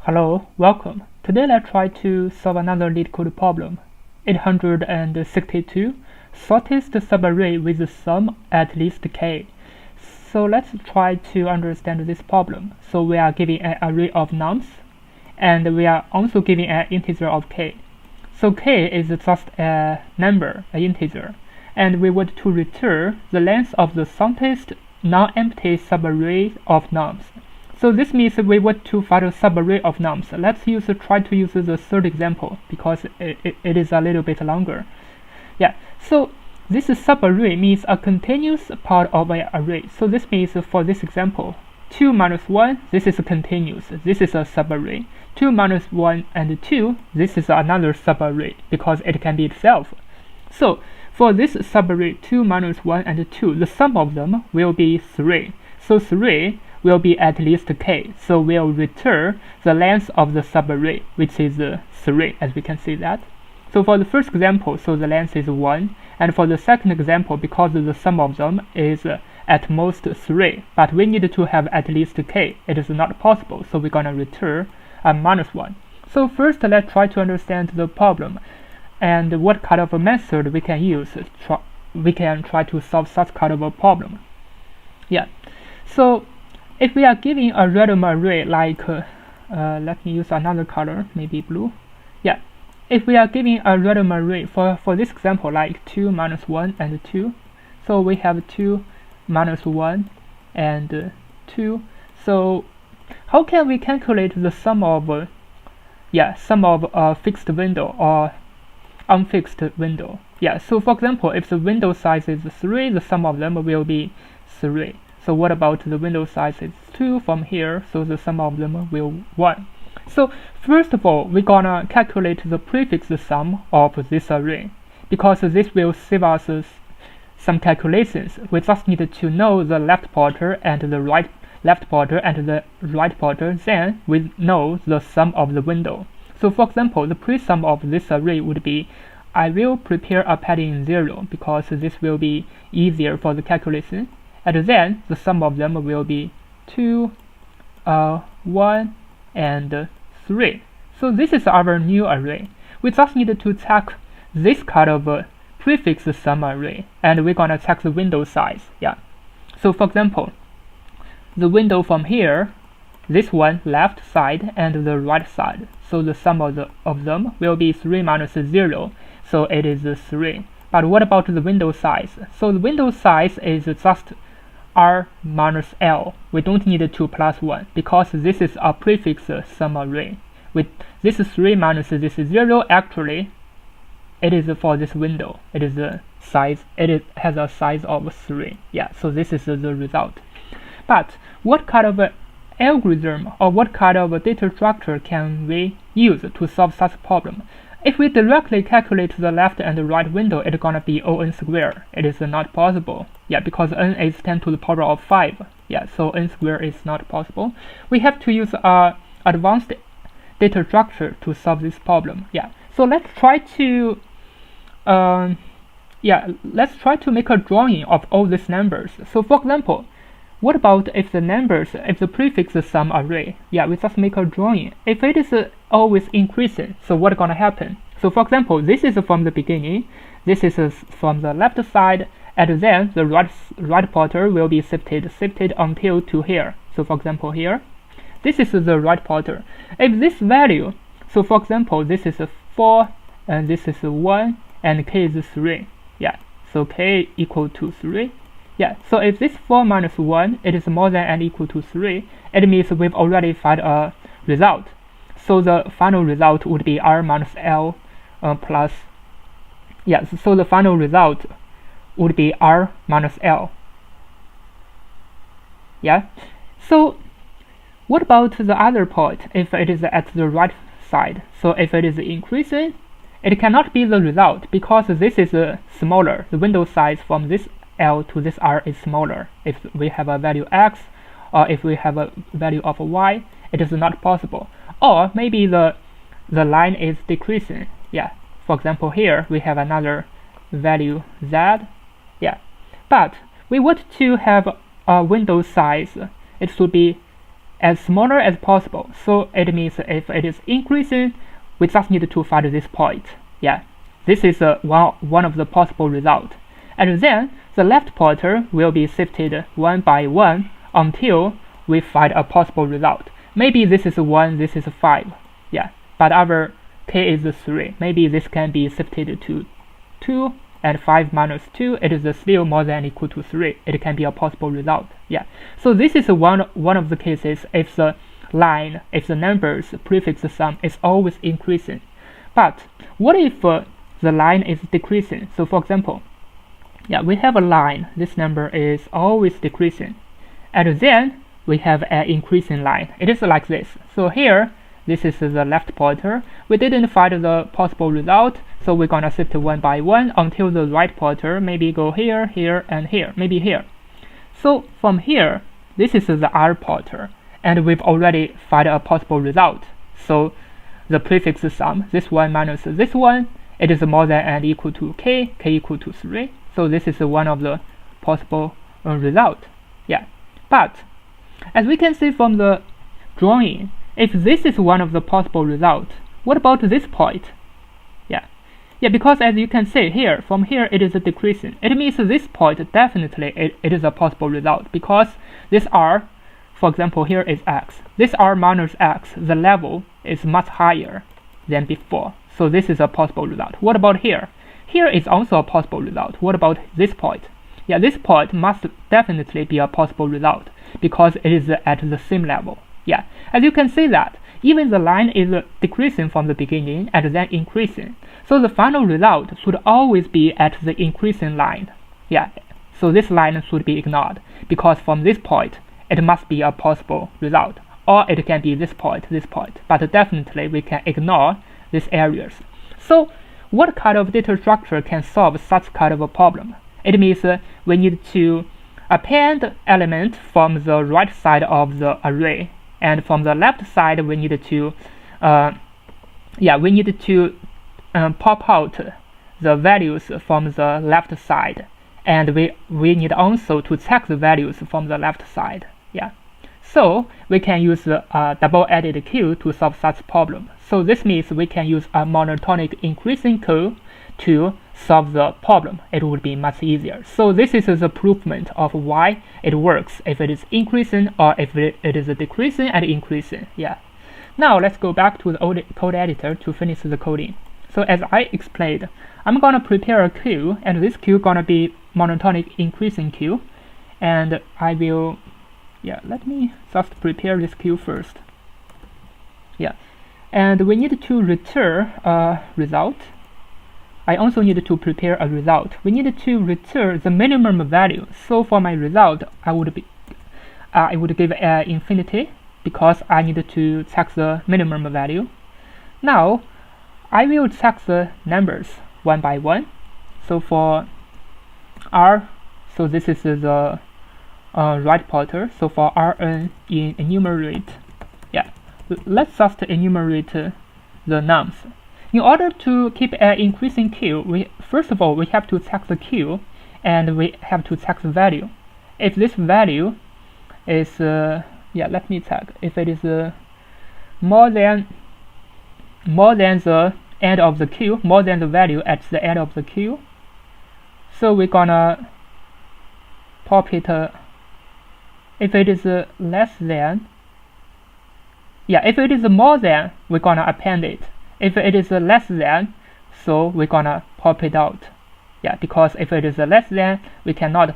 Hello, welcome. Today let's try to solve another Leetcode problem. 862. Shortest subarray with the sum at least k. So let's try to understand this problem. So we are giving an array of nums, and we are also giving an integer of k. So k is just a number, an integer, and we want to return the length of the shortest non-empty subarray of nums. So this means we want to find a subarray of nums. Let's try to use the third example because it is a little bit longer. Yeah, so this subarray means a continuous part of an array. So this means for this example, 2 minus 1, this is continuous. This is a subarray. 2 minus 1 and 2, this is another subarray because it can be itself. So for this subarray 2 minus 1 and 2, the sum of them will be 3. So 3 will be at least k, so we'll return the length of the subarray, which is 3, as we can see that. So for the first example, so the length is 1, and for the second example, because the sum of them is at most 3, but we need to have at least k, it is not possible, so we're gonna return a minus 1. So first let's try to understand the problem, and what kind of a method we can use. We can try to solve such kind of a problem. Yeah, so if we are giving a random array like, let me use another color, maybe blue. Yeah, if we are giving a random array for this example like 2 minus 1 and 2, so we have 2 minus 1 and 2. So how can we calculate the sum of a fixed window or unfixed window? Yeah, so for example, if the window size is 3, the sum of them will be 3. So what about the window size is 2 from here, so the sum of them will 1. So first of all, we're gonna calculate the prefix sum of this array, because this will save us some calculations. We just need to know the left pointer and the right left pointer and the right pointer, then we know the sum of the window. So for example, the pre-sum of this array would be, I will prepare a padding 0 because this will be easier for the calculation. And then the sum of them will be 2, 1, and 3. So this is our new array. We just need to check this kind of prefix sum array, and we're gonna check the window size. Yeah. So for example, the window from here, this one left side and the right side. So the sum of them will be 3 minus 0. So it is 3. But what about the window size? So the window size is just r minus l. We don't need 2 plus 1 because this is a prefix sum array. With this 3 minus this 0, actually it is for this window. It is the size. Has a size of 3. Yeah, so this is the result. But what kind of algorithm or what kind of data structure can we use to solve such a problem? If we directly calculate the left and the right window, it's gonna be O(n) squared. It is not possible. Yeah, because n is 10 to the power of 5. Yeah, so n squared is not possible. We have to use advanced data structure to solve this problem. Yeah, so let's try to make a drawing of all these numbers. So for example, what about if the prefix sum array? Yeah, we just make a drawing. If it is always increasing, so what's gonna happen? So for example, this is from the beginning, this is from the left side, and then the right pointer will be shifted until to here. So for example here, this is the right pointer. If this value, so for example, this is 4, and this is 1, and k is 3. Yeah, so k equal to 3. Yeah, so if this 4 minus 1, it is more than and equal to 3, it means we've already found a result. So the final result would be r minus l plus, yeah, so the final result would be r minus l. Yeah, so what about the other point if it is at the right side? So if it is increasing, it cannot be the result because this is smaller. The window size from this L to this R is smaller. If we have a value X or if we have a value of Y, it is not possible. Or maybe the line is decreasing. Yeah, for example here we have another value Z. Yeah, but we want to have a window size. It should be as smaller as possible. So it means if it is increasing, we just need to find this point. Yeah, this is one of the possible results. And then the left pointer will be shifted one by one until we find a possible result. Maybe this is 1, this is 5. Yeah, but our k is 3. Maybe this can be shifted to 2, and 5 minus 2, it is still more than or equal to 3. It can be a possible result. Yeah. So this is one of the cases if the line, if the numbers prefix sum is always increasing. But what if the line is decreasing? So for example, yeah, we have a line, this number is always decreasing, and then we have an increasing line. It is like this. So here, this is the left pointer. We didn't find the possible result, so we're gonna shift one by one until the right pointer maybe go here, here, and here, maybe here. So from here, this is the R pointer, and we've already found a possible result. So the prefix sum, this one minus this one, it is more than and equal to k equal to 3. So this is one of the possible result. Yeah, but as we can see from the drawing, if this is one of the possible results, what about this point? Yeah, because as you can see here, from here it is decreasing. It means this point definitely it is a possible result, because this R, for example, here is x. This R minus x, the level is much higher than before. So this is a possible result. What about here? Here is also a possible result. What about this point? Yeah, this point must definitely be a possible result, because it is at the same level. Yeah, as you can see that even the line is decreasing from the beginning and then increasing. So the final result should always be at the increasing line. Yeah, so this line should be ignored, because from this point, it must be a possible result. Or it can be this point, but definitely we can ignore these areas. So what kind of data structure can solve such kind of a problem? It means we need to append element from the right side of the array, and from the left side we need to pop out the values from the left side, and we need also to check the values from the left side. Yeah, so we can use a double-added queue to solve such problem. So this means we can use a monotonic increasing queue to solve the problem. It would be much easier. So this is the proof of why it works if it is increasing or if it is decreasing and increasing. Yeah. Now let's go back to the code editor to finish the coding. So as I explained, I'm gonna prepare a queue, and this queue gonna be monotonic increasing queue, and I will, let me just prepare this queue first. Yeah, and we need to return a result. I also need to prepare a result. We need to return the minimum value. So for my result, I would give infinity, because I need to check the minimum value. Now I will check the numbers one by one. So for R, so this is the right pointer. So for Rn in enumerate, let's just enumerate the nums. In order to keep an increasing queue, first of all we have to check the queue, and we have to check the value. If this value is let me check. If it is more than the end of the queue, more than the value at the end of the queue, so we're gonna pop it. If it is less than, if it is more than, we're gonna append it. If it is less than, so we're gonna pop it out. Yeah, because if it is less than, we cannot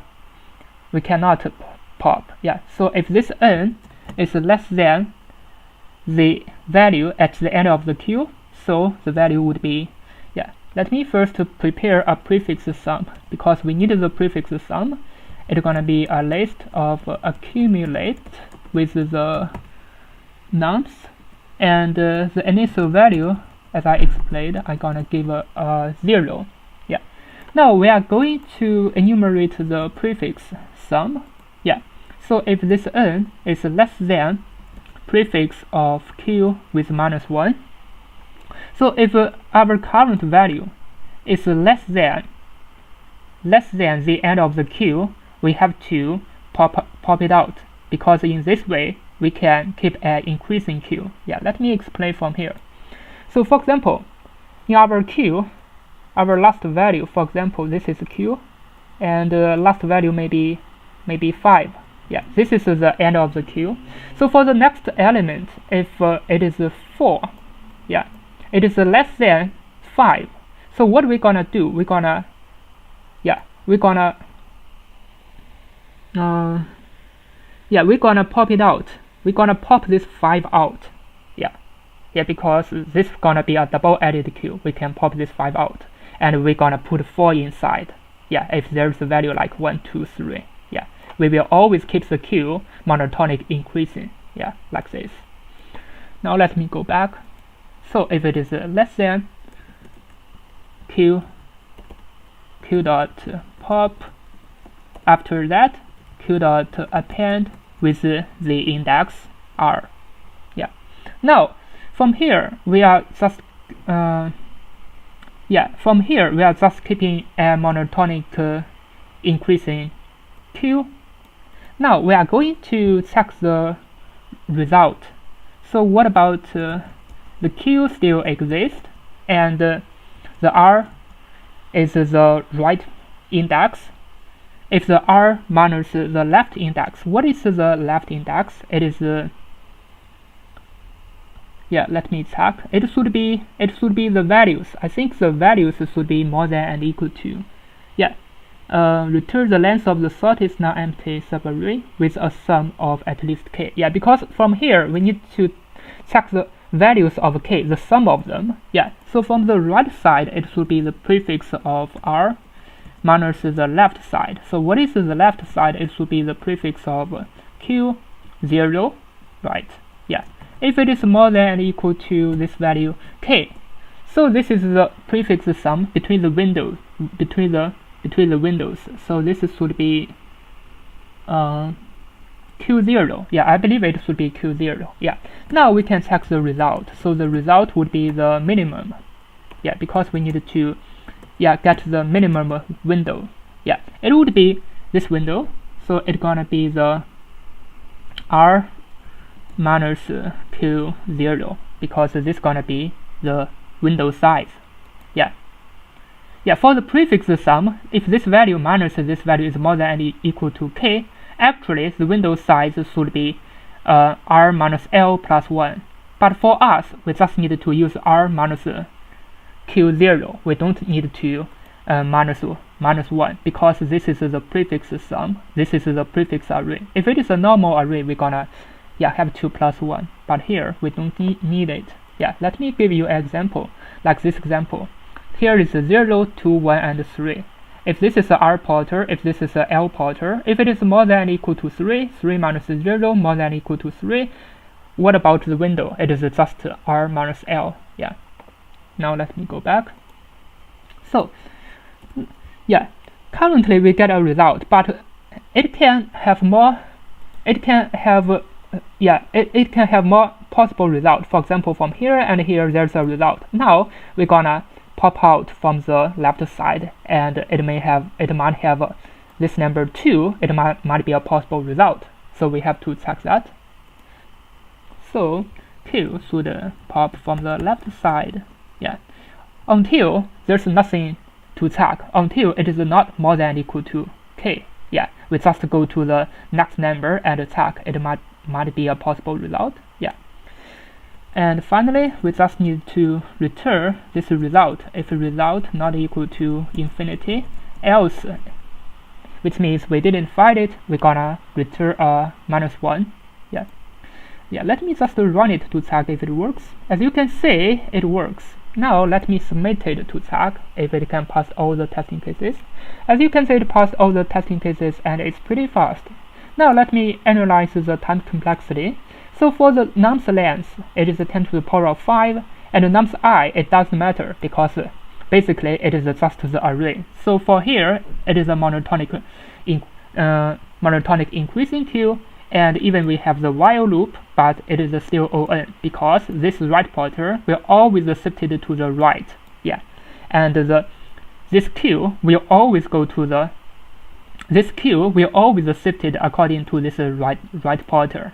pop. Yeah, so if this n is less than the value at the end of the queue, so the value would be, let me first prepare a prefix sum, because we need the prefix sum. It's gonna be a list of accumulate with the nums, and the initial value, as I explained, I'm gonna give a 0. Yeah. Now we are going to enumerate the prefix sum. Yeah. So if this n is less than prefix of q with -1, so if our current value is less than the end of the queue, we have to pop it out, because in this way we can keep an increasing queue. Yeah, let me explain from here. So for example, in our queue, our last value, for example, this is a queue, and last value maybe 5. Yeah, this is the end of the queue. So for the next element, if it is 4, yeah, it is less than 5. So what we're gonna do? We're gonna pop it out. We're gonna pop this 5 out. Yeah, because this is gonna be a double-added queue. We can pop this 5 out, and we're gonna put 4 inside. Yeah, if there's a value like 1, 2, 3. Yeah, we will always keep the queue monotonic increasing. Yeah, like this. Now let me go back. So if it is less than q dot pop, after that q dot append with the index r. Yeah. Now from here we are just keeping a monotonic increasing queue. Now we are going to check the result. So what about the queue still exists, and the r is the right index. If the r minus the left index, what is the left index? It is let me check. It should be the values. I think the values should be more than and equal to. Return the length of the shortest non-empty subarray with a sum of at least k. Yeah, because from here we need to check the values of k, the sum of them. Yeah, so from the right side it should be the prefix of r minus the left side. So what is the left side? It should be the prefix of q0, right? Yeah. If it is more than or equal to this value k, so this is the prefix sum between the windows, between the windows. So this should be q0. Yeah, I believe it should be q0. Yeah. Now we can check the result. So the result would be the minimum. Yeah, because we need to get the minimum window. Yeah, it would be this window. So it's gonna be the r minus q0, because this is gonna be the window size. Yeah, for the prefix sum, if this value minus this value is more than or equal to k, actually the window size should be r minus l plus 1. But for us, we just need to use r minus q0. We don't need to minus 1, because this is the prefix sum. This is the prefix array. If it is a normal array, we're gonna have 2 plus 1. But here we don't need it. Yeah, let me give you an example, like this example. Here is 0, 2, 1, and 3. If this is a r pointer, if this is a l pointer, if it is more than or equal to 3, 3 minus 0 more than or equal to 3. What about the window? It is just r minus l. Yeah. Now let me go back. So currently we get a result, but it can have more. It can have it can have more possible result. For example, from here and here there's a result. Now we're gonna pop out from the left side, and it might have this number 2. It might be a possible result. So we have to check that. So q should pop from the left side. Yeah, until there's nothing to check, until it is not more than or equal to k. Yeah, we just go to the next number and check. It might be a possible result. Yeah. And finally, we just need to return this result. If the result not equal to infinity, else, which means we didn't find it, we're gonna return a -1. Yeah, let me just run it to check if it works. As you can see, it works. Now let me submit it to check if it can pass all the testing cases. As you can see, it passed all the testing cases and it's pretty fast. Now let me analyze the time complexity. So for the nums length, it is 10 to the power of 5, and the nums I, it doesn't matter, because basically it is just the array. So for here, it is a monotonic increasing queue, and even we have the while loop, but it is still on, because this right pointer will always shifted to the right. Yeah, and this queue will always go to this queue will always shifted according to this right pointer.